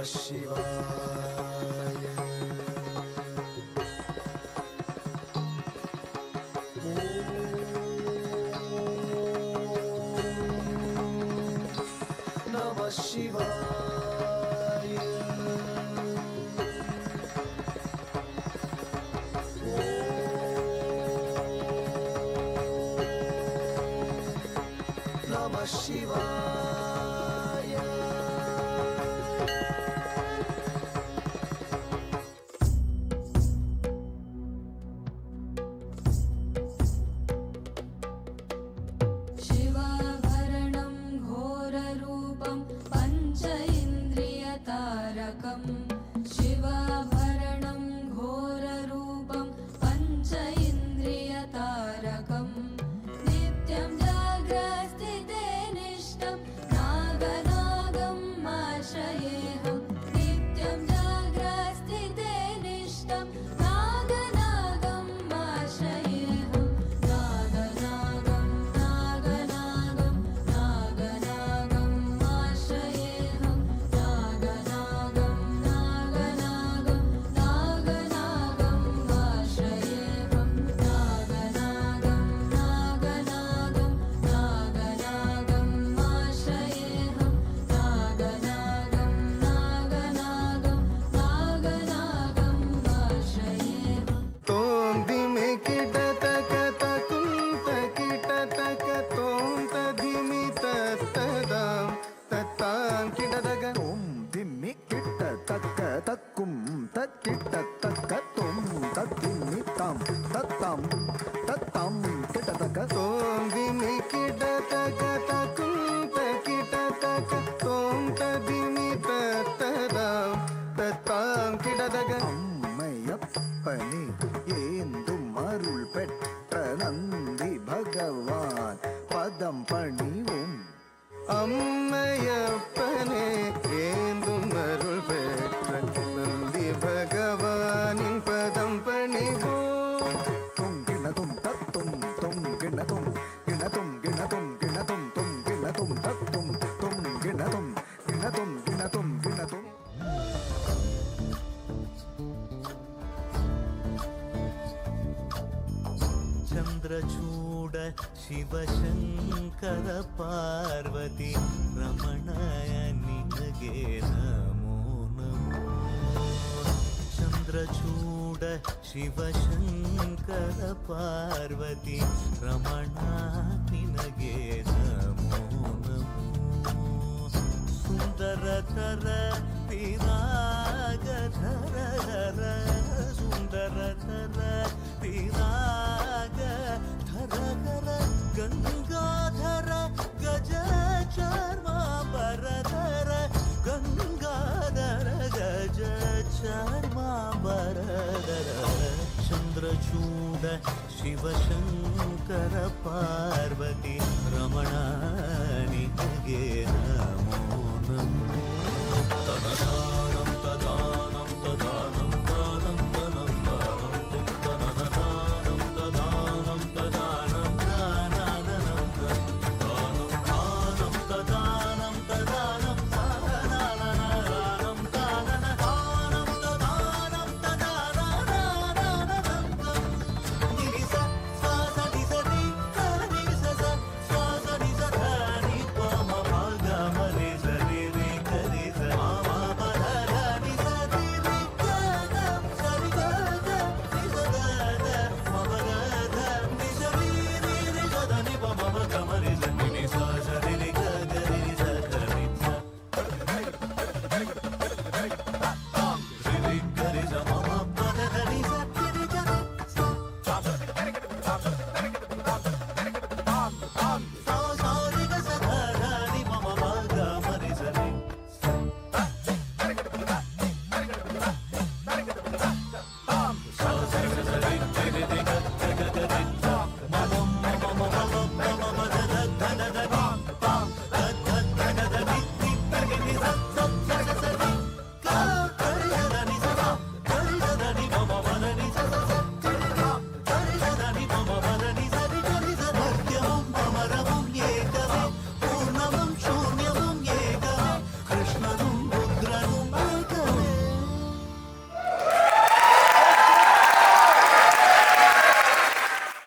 शिवाय नमः शिवाय नमः शिवाय शिवाभरणं घोररूपं पञ्च इन्द्रियतारकम् शिवाभरणं घोररूपं पञ्च इन्द्रियतारकम् नित्यं जाग्रस्थिते निष्ठं नागनागम् आश्रयेऽहं नित्यं जाग्रस्थिते निष्ठं नागनागम् आश्रयेऽहं नागनागं नागनागं नागनागम् आश्रयेऽहं नागनागं नागनागं नागनागम् आश्रयेऽहं नागनागं नागनागं नागनागम् आश्रयेऽहं नागनागं नागनागं नागनागम् आश्रयेऽहं तोंदिमे किटतक तकुंत किटतक तोंत धिमि तत्तदां तत्तां किटतक तोम दिम्मि किट्ट तक्क तक्कुम तक्किट्ट तक्क तोम तद्दिम्मि ताम तत्ताम तत्ताम किट्ट तक्क तोंदिमे किटतक तकुंत किटतक तोंत धिमि तत्तदां तत्तां किटतक அம்மையப்பனே ஏந்தும் அருள் பெற்ற நந்தி பகவான் பதம் பணிவும் அம்மையப்பனே ஏந்தும் அருள் பெற்ற நந்தி பகவானின் பதம் பணிவோம் தொங்கிணதும் தத்தும் தொங்கிணதும் கிணதும் கிணதும் கிணதும் தொங்கிணதும் தத்தும் தொங்கிணதும் கிணதும் கிணதும் கிணதும் चन्द्रचूड शिवशङ्कर पार्वती रमणय निनगे नमो नमो चन्द्रचूड शिवशङ्कर पार्वती रमणा निनगे नमो नमो सुन्दरतर विरागधर धर सुन्दरतर विराग धर धर गंगाधर गज चर्मांबरधर गंगाधर गज चर्मांबरधर चंद्रचूड शिवशंकर पार्वती